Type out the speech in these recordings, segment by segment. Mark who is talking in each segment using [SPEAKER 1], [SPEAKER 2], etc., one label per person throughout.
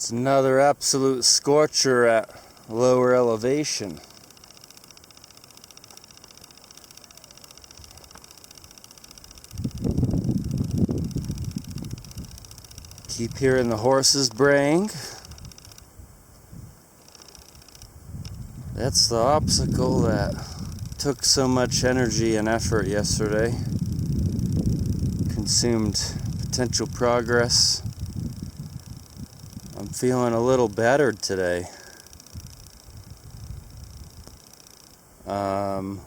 [SPEAKER 1] It's another absolute scorcher at lower elevation. Keep hearing the horses braying. That's the obstacle that took so much energy and effort yesterday. Consumed potential progress. I'm feeling a little battered today,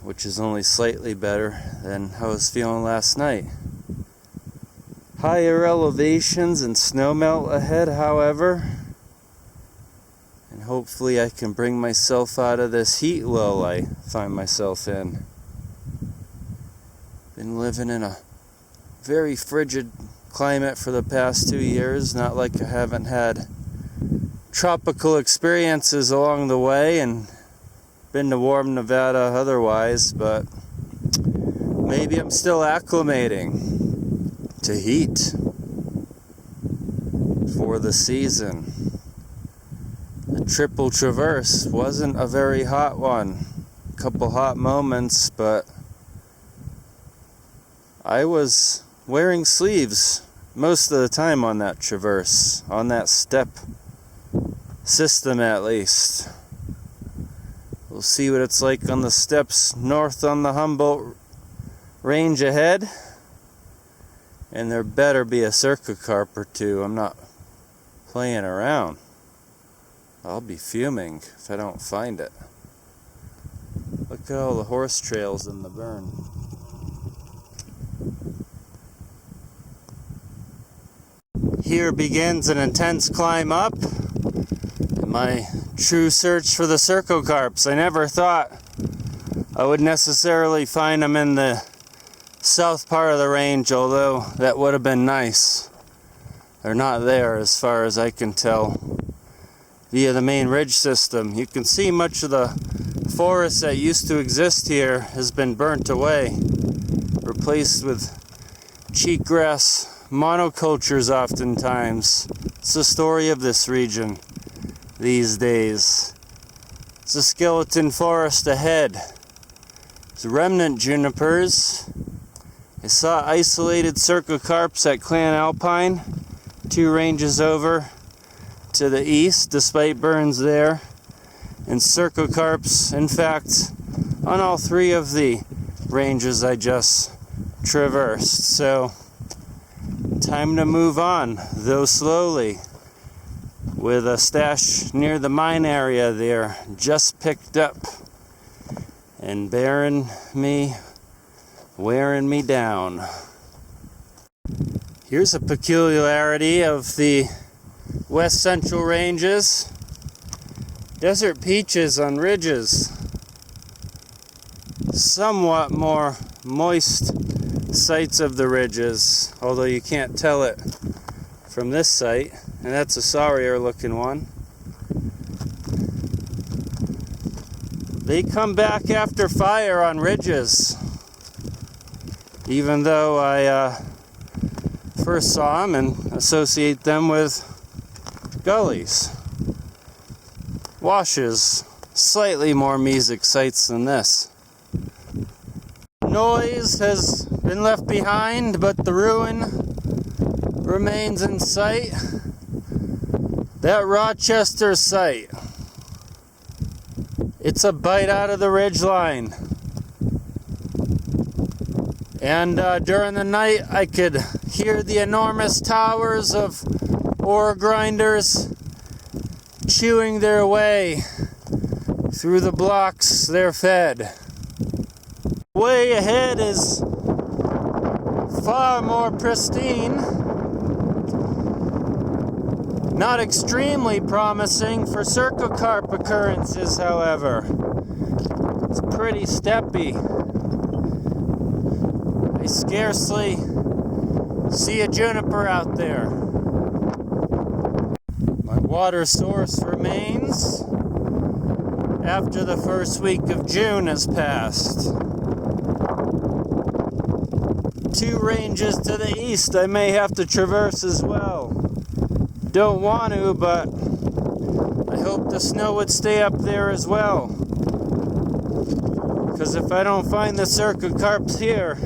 [SPEAKER 1] which is only slightly better than I was feeling last night. Higher elevations and snowmelt ahead, however, and hopefully I can bring myself out of this heat lull I find myself in. Been living in a very frigid climate for the past 2 years, not like I haven't had tropical experiences along the way and been to warm Nevada otherwise, but maybe I'm still acclimating to heat for the season. The triple traverse wasn't a very hot one. A couple hot moments, but I was wearing sleeves most of the time on that traverse, on that step system at least. We'll see what it's like on the steps north on the Humboldt Range ahead. And there better be a cercos or two. I'm not playing around. I'll be fuming if I don't find it. Look at all the horse trails in the burn. Here begins an intense climb up. My true search for the cercos. I never thought I would necessarily find them in the south part of the range, although that would have been nice. They're not there as far as I can tell via the main ridge system. You can see much of the forest that used to exist here has been burnt away, replaced with cheatgrass monocultures oftentimes. It's the story of this region these days. It's a skeleton forest ahead. It's remnant junipers. I saw isolated cercos at Clan Alpine, 2 ranges over to the east, despite burns there, and cercos, in fact, on all 3 of the ranges I just traversed. So, time to move on, though slowly, with a stash near the mine area there, just picked up, and wearing me down. Here's a peculiarity of the west central ranges. Desert peaches on ridges. Somewhat more moist sites of the ridges, although you can't tell it from this site, and that's a sorrier looking one. They come back after fire on ridges, even though I first saw them and associate them with gullies. Washes, slightly more mesic sites than this. Noise has been left behind, but the ruin remains in sight. That Rochester site, it's a bite out of the ridgeline. And during the night, I could hear the enormous towers of ore grinders chewing their way through the blocks they're fed. Way ahead is far more pristine. Not extremely promising for cercos occurrences, however. It's pretty steppy. I scarcely see a juniper out there. My water source remains after the first week of June has passed. 2 ranges to the east I may have to traverse as well. don't want to, but I hope the snow would stay up there as well. Because if I don't find the cercocarps here,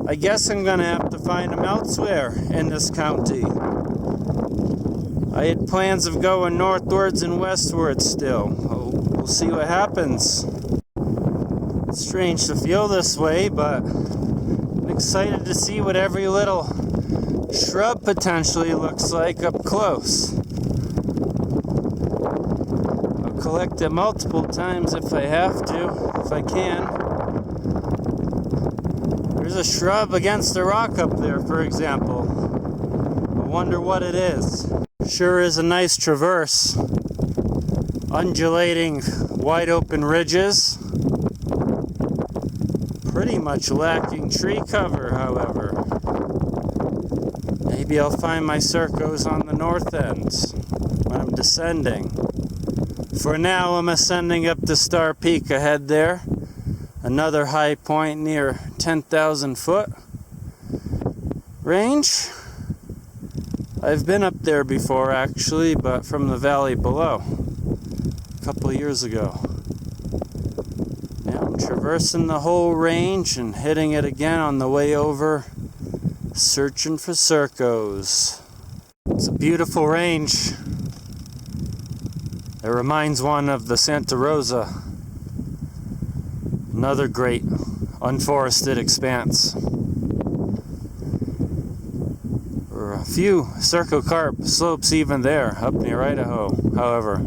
[SPEAKER 1] I guess I'm going to have to find them elsewhere in this county. I had plans of going northwards and westwards still. We'll see what happens. It's strange to feel this way, but I'm excited to see what every little shrub potentially looks like up close. I'll collect it multiple times if I have to, if I can. There's a shrub against the rock up there, for example. I wonder what it is. Sure is a nice traverse. Undulating, wide open ridges. Pretty much lacking tree cover, however. Maybe I'll find my cercos on the north end when I'm descending. For now, I'm ascending up to Star Peak ahead there. Another high point near 10,000 foot range. I've been up there before actually, but from the valley below a couple of years ago. Now I'm traversing the whole range and hitting it again on the way over, searching for cercos. It's a beautiful range. It reminds one of the Santa Rosa, another great unforested expanse. There are a few cercocarp slopes even there, up near Idaho, however.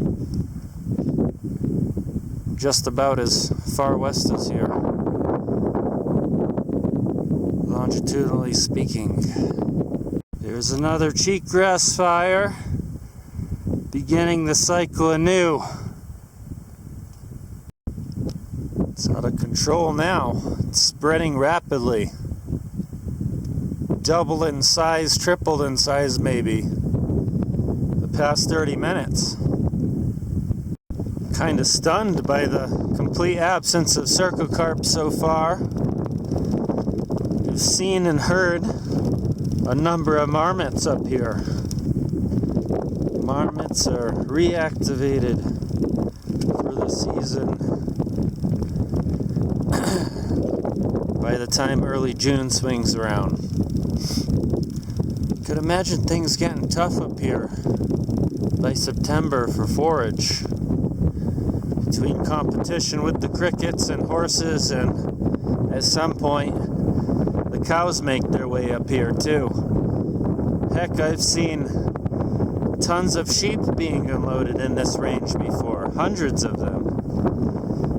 [SPEAKER 1] Just about as far west as here, longitudinally speaking. There's another cheatgrass fire, beginning the cycle anew. It's out of control now. It's spreading rapidly. Doubled in size, tripled in size maybe, the past 30 minutes. Kind of stunned by the complete absence of cercocarp so far. We've seen and heard a number of marmots up here. Marmots are reactivated for the season by the time early June swings around. Could imagine things getting tough up here by September for forage. Between competition with the crickets and horses, and at some point the cows make their way up here too. Heck, I've seen tons of sheep being unloaded in this range before, hundreds of them,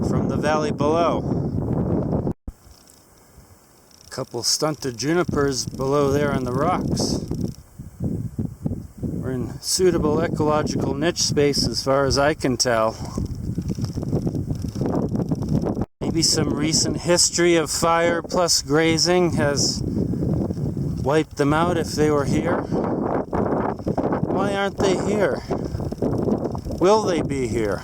[SPEAKER 1] from the valley below. A couple stunted junipers below there on the rocks. We're in suitable ecological niche space as far as I can tell. Maybe some recent history of fire plus grazing has wiped them out if they were here. Why aren't they here? Will they be here?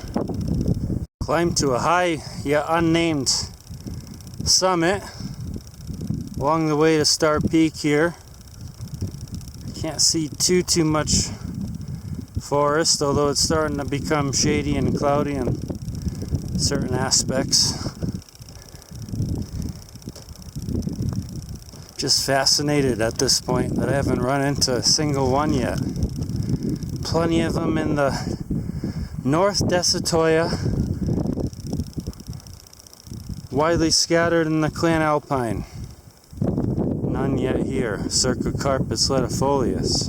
[SPEAKER 1] Climbed to a high yet unnamed summit along the way to Star Peak here. Can't see too much forest, although it's starting to become shady and cloudy in certain aspects. Just fascinated at this point that I haven't run into a single one yet. Plenty of them in the North Desitoya, widely scattered in the Clan Alpine. None yet here. Cercocarpus latifolius.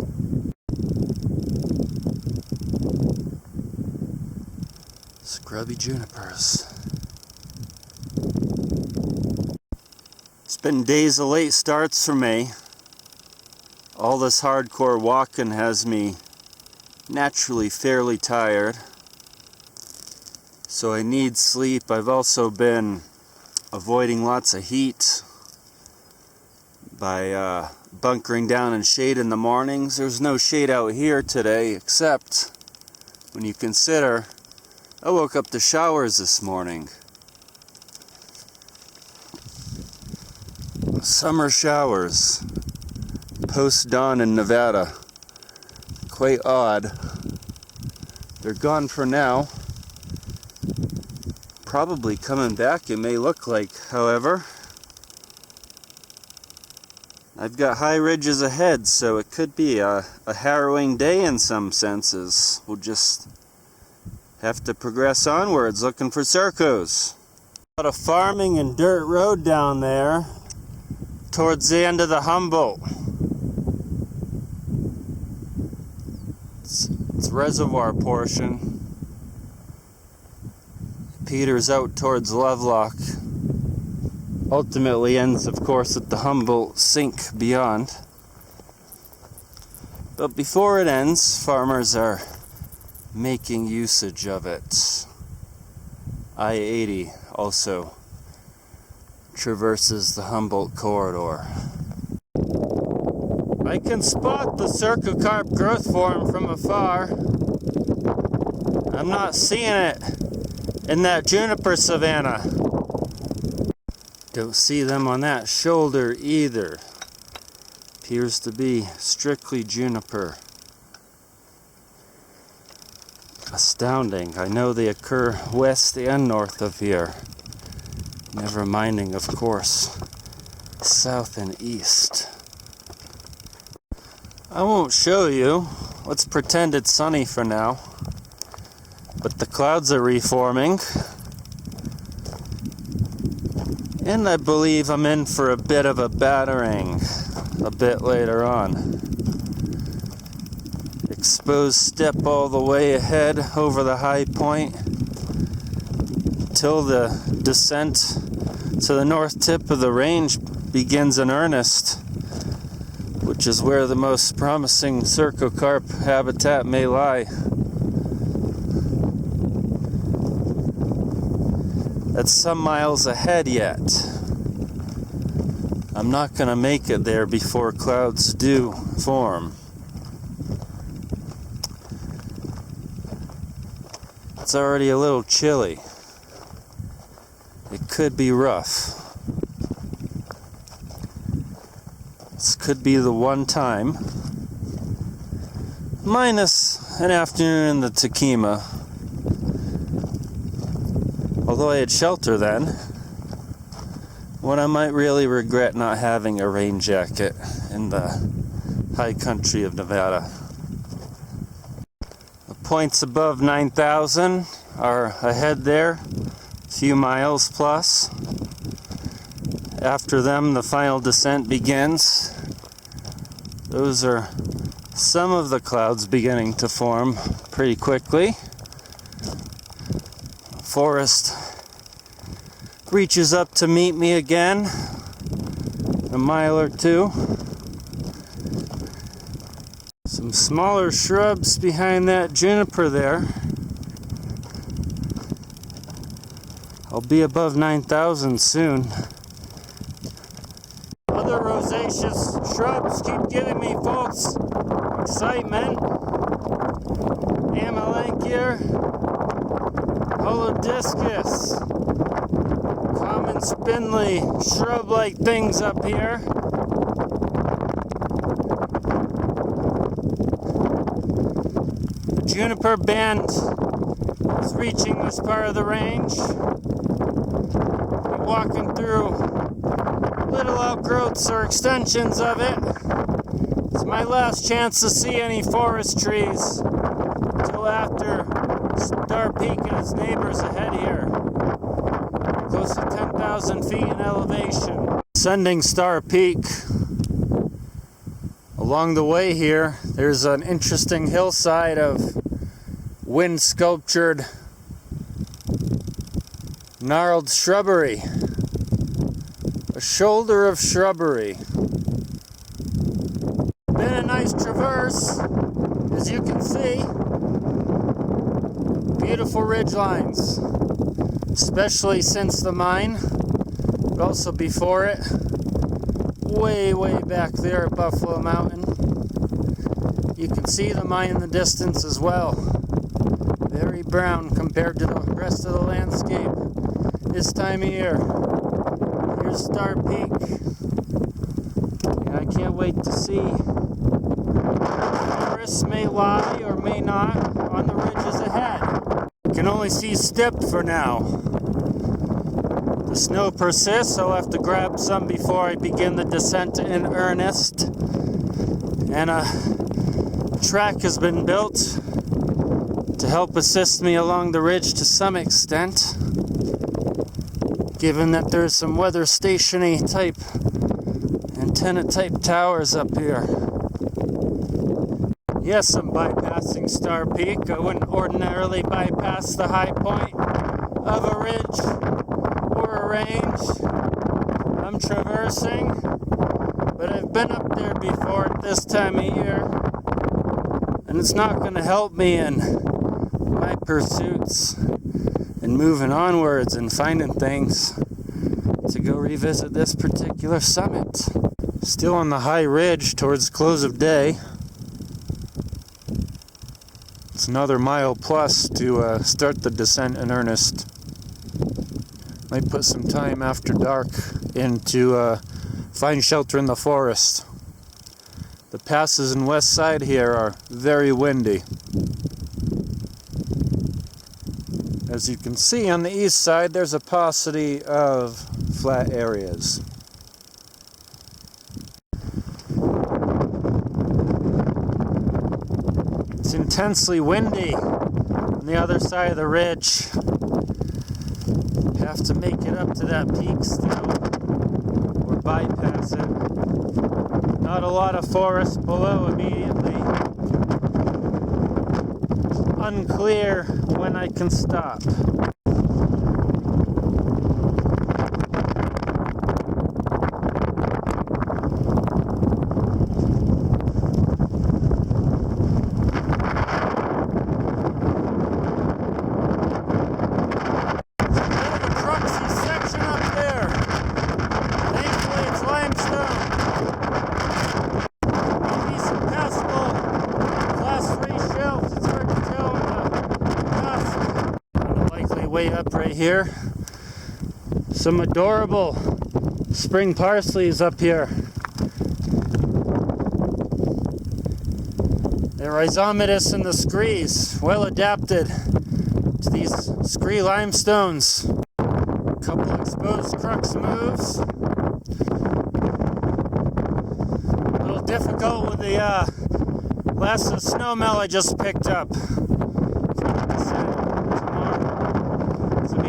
[SPEAKER 1] Scrubby junipers. It's been days of late starts for me. All this hardcore walking has me naturally fairly tired. So I need sleep. I've also been avoiding lots of heat by bunkering down in shade in the mornings. There's no shade out here today, except when you consider I woke up to showers this morning. Summer showers, post-dawn in Nevada. quite odd. They're gone for now. Probably coming back, it may look like, however. I've got high ridges ahead, so it could be a harrowing day in some senses. We'll just have to progress onwards looking for cercos. Got a farming and dirt road down there towards the end of the Humboldt. It's reservoir portion. Peters out towards Lovelock. Ultimately ends, of course, at the Humboldt Sink beyond. But before it ends, farmers are making usage of it. I-80 also traverses the Humboldt corridor. I can spot the cercocarp growth form from afar. I'm not seeing it in that juniper savanna. Don't see them on that shoulder either. Appears to be strictly juniper. Astounding. I know they occur west and north of here. Never minding, of course, south and east. I won't show you. Let's pretend it's sunny for now. But the clouds are reforming. And I believe I'm in for a bit of a battering a bit later on. Exposed steppe all the way ahead over the high point till the descent to the north tip of the range begins in earnest, which is where the most promising cercocarp habitat may lie. That's some miles ahead yet. I'm not going to make it there before clouds do form. It's already a little chilly. It could be rough. This could be the one time, minus an afternoon in the Takima. Although I had shelter then, when I might really regret not having a rain jacket in the high country of Nevada. The points above 9,000 are ahead there, a few miles plus. After them, the final descent begins. Those are some of the clouds beginning to form pretty quickly. Forest reaches up to meet me again, a mile or two. Some smaller shrubs behind that juniper there. I'll be above 9,000 soon. Other rosaceous shrubs keep giving me false excitement. Amelanchier, holodiscus, common spindly shrub-like things up here. The juniper band is reaching this part of the range. I'm walking through little outgrowths or extensions of it. It's my last chance to see any forest trees until after Star Peak and its neighbors ahead here. Close to 10,000 feet in elevation. Ascending Star Peak. Along the way here, there's an interesting hillside of wind-sculptured gnarled shrubbery. A shoulder of shrubbery. Been a nice traverse, as you can see. Beautiful ridge lines, especially since the mine, but also before it. Way back there at Buffalo Mountain. You can see the mine in the distance as well. Very brown compared to the rest of the landscape this time of year. Here's Star Peak. And I can't wait to see forests may lie or may not on the ridges ahead. I can only see steppe for now. The snow persists, I'll have to grab some before I begin the descent in earnest. And a track has been built to help assist me along the ridge to some extent, given that there's some weather station-y type antenna type towers up here. Yes, I'm bypassing Star Peak. I wouldn't ordinarily bypass the high point of a ridge or a range I'm traversing, but I've been up there before at this time of year, and it's not going to help me in my pursuits and moving onwards and finding things to go revisit this particular summit. Still on the high ridge towards close of day. It's another mile plus to start the descent in earnest. Might put some time after dark in to find shelter in the forest. The passes in west side here are very windy. As you can see on the east side, there's a paucity of flat areas. It's intensely windy on the other side of the ridge. Have to make it up to that peak still, or bypass it. Not a lot of forest below immediately. Unclear when I can stop. Way up right here. Some adorable spring parsleys up here. They're rhizomatous in the screes, well adapted to these scree limestones. A couple exposed crux moves. A little difficult with the last of snowmelt I just picked up.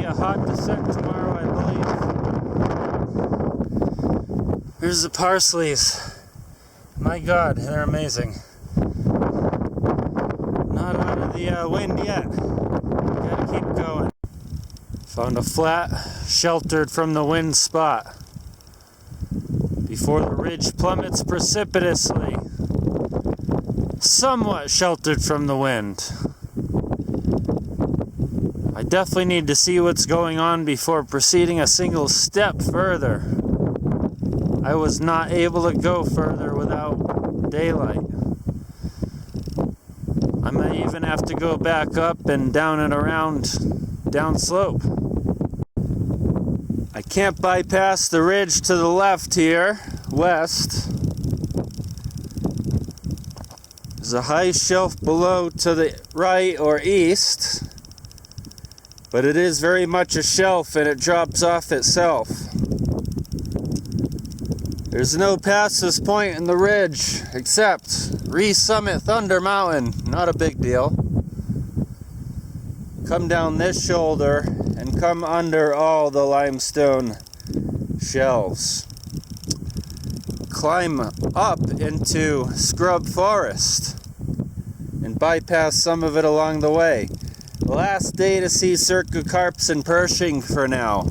[SPEAKER 1] A hot descent tomorrow, I believe. Here's the parsleys. My God, they're amazing. Not out of the wind yet. Gotta keep going. Found a flat, sheltered from the wind spot before the ridge plummets precipitously. Somewhat sheltered from the wind. I definitely need to see what's going on before proceeding a single step further. I was not able to go further without daylight. I might even have to go back up and down and around downslope. I can't bypass the ridge to the left here, west. There's a high shelf below to the right or east. But it is very much a shelf and it drops off itself. There's no passes point in the ridge except re-summit Thunder Mountain. Not a big deal. Come down this shoulder and come under all the limestone shelves. Climb up into scrub forest and bypass some of it along the way. Last day to see cercocarps and Pershing for now.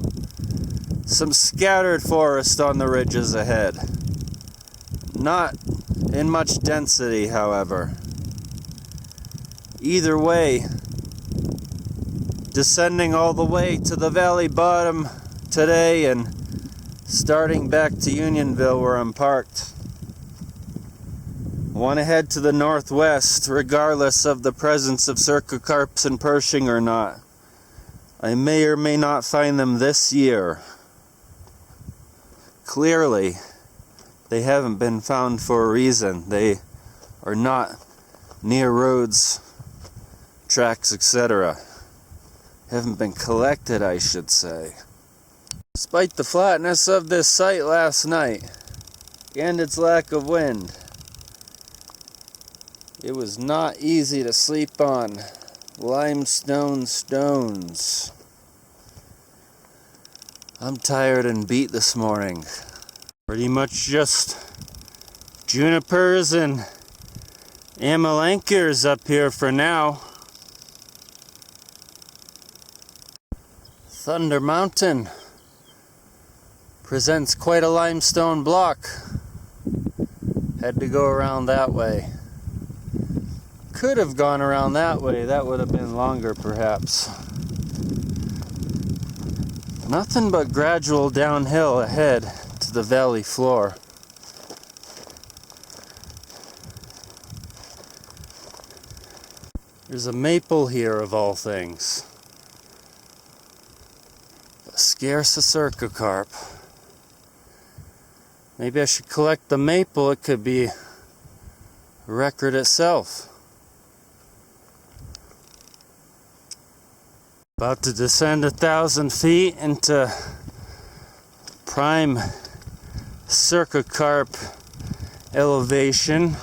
[SPEAKER 1] Some scattered forest on the ridges ahead. Not in much density, however. Either way, descending all the way to the valley bottom today and starting back to Unionville where I'm parked. Want to head to the northwest regardless of the presence of cercocarps and Pershing or not. I may or may not find them this year. Clearly, they haven't been found for a reason. They are not near roads, tracks, etc. Haven't been collected, I should say. Despite the flatness of this site last night and its lack of wind, it was not easy to sleep on limestone stones. I'm tired and beat this morning. Pretty much just junipers and amylankers up here for now. Thunder Mountain presents quite a limestone block. Had to go around that way. Could have gone around that way. That would have been longer, perhaps. Nothing but gradual downhill ahead to the valley floor. There's a maple here, of all things. Scarce a cercocarp. Maybe I should collect the maple. It could be a record itself. About to descend 1,000 feet into prime cercocarp elevation,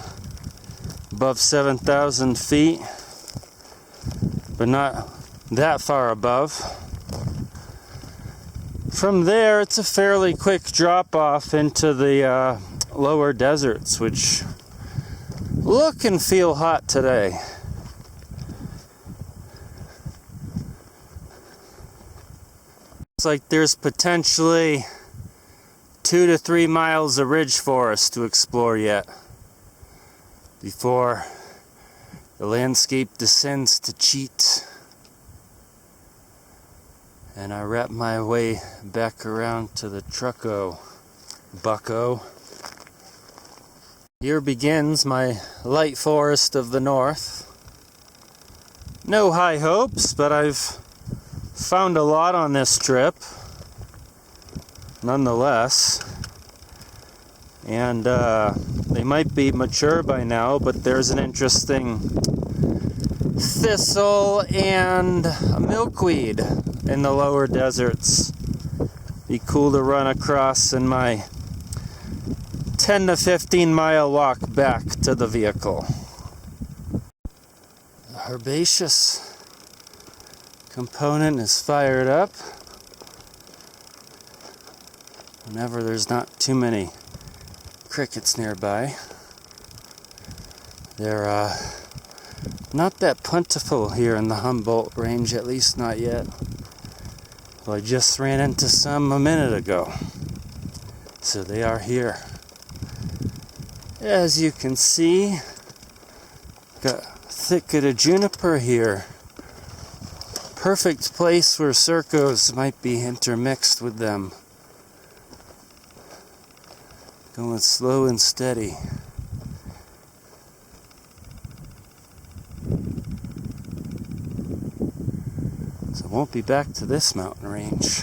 [SPEAKER 1] above 7,000 feet, but not that far above. From there, it's a fairly quick drop off into the lower deserts, which look and feel hot today. Looks like there's potentially 2 to 3 miles of ridge forest to explore yet before the landscape descends to cheat and I wrap my way back around to the trucko bucko. Here begins my light forest of the north. No high hopes, but I've found a lot on this trip nonetheless, and they might be mature by now, but there's an interesting thistle and a milkweed in the lower deserts. Be cool to run across in my 10 to 15 mile walk back to the vehicle. The herbaceous component is fired up whenever there's not too many crickets nearby. They're not that plentiful here in the Humboldt Range, at least not yet. Well, I just ran into some a minute ago, so they are here. As you can see, got a thicket of juniper here. Perfect place where cercos might be intermixed with them. Going slow and steady. So I won't be back to this mountain range.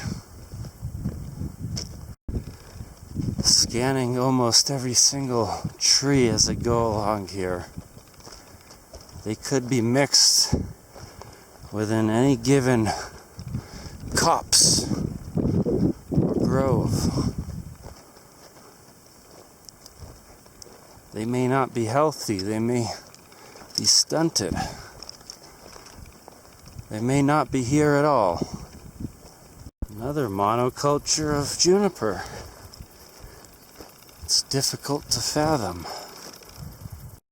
[SPEAKER 1] Scanning almost every single tree as I go along here. They could be mixed within any given copse or grove. They may not be healthy, they may be stunted. They may not be here at all. Another monoculture of juniper. It's difficult to fathom.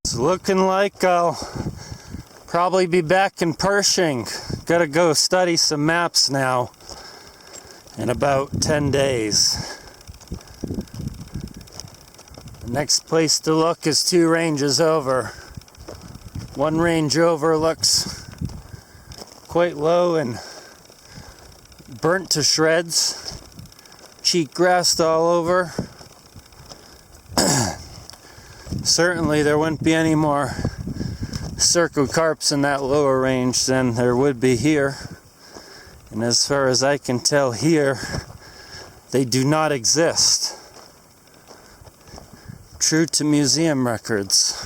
[SPEAKER 1] It's looking like I'll probably be back in Pershing. Gotta go study some maps now in about 10 days. The next place to look is 2 ranges over. One range over looks quite low and burnt to shreds. Cheat grassed all over. Certainly there wouldn't be any more cercocarps in that lower range than there would be here. And as far as I can tell here, they do not exist. True to museum records.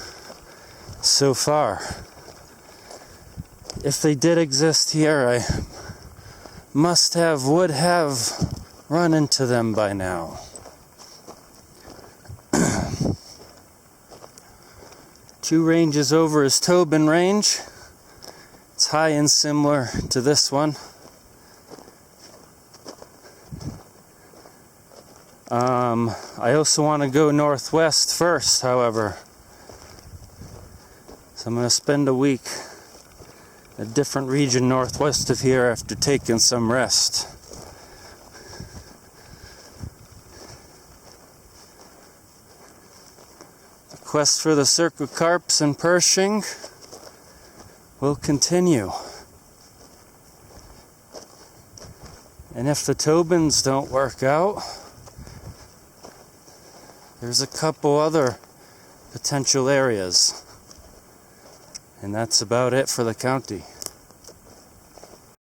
[SPEAKER 1] so far. If they did exist here, I would have run into them by now. Two ranges over is Tobin Range. It's high and similar to this one. I also want to go northwest first, however. So I'm going to spend a week in a different region northwest of here after taking some rest. The quest for the cercocarps and Pershing will continue. And if the Tobins don't work out, there's a couple other potential areas. And that's about it for the county.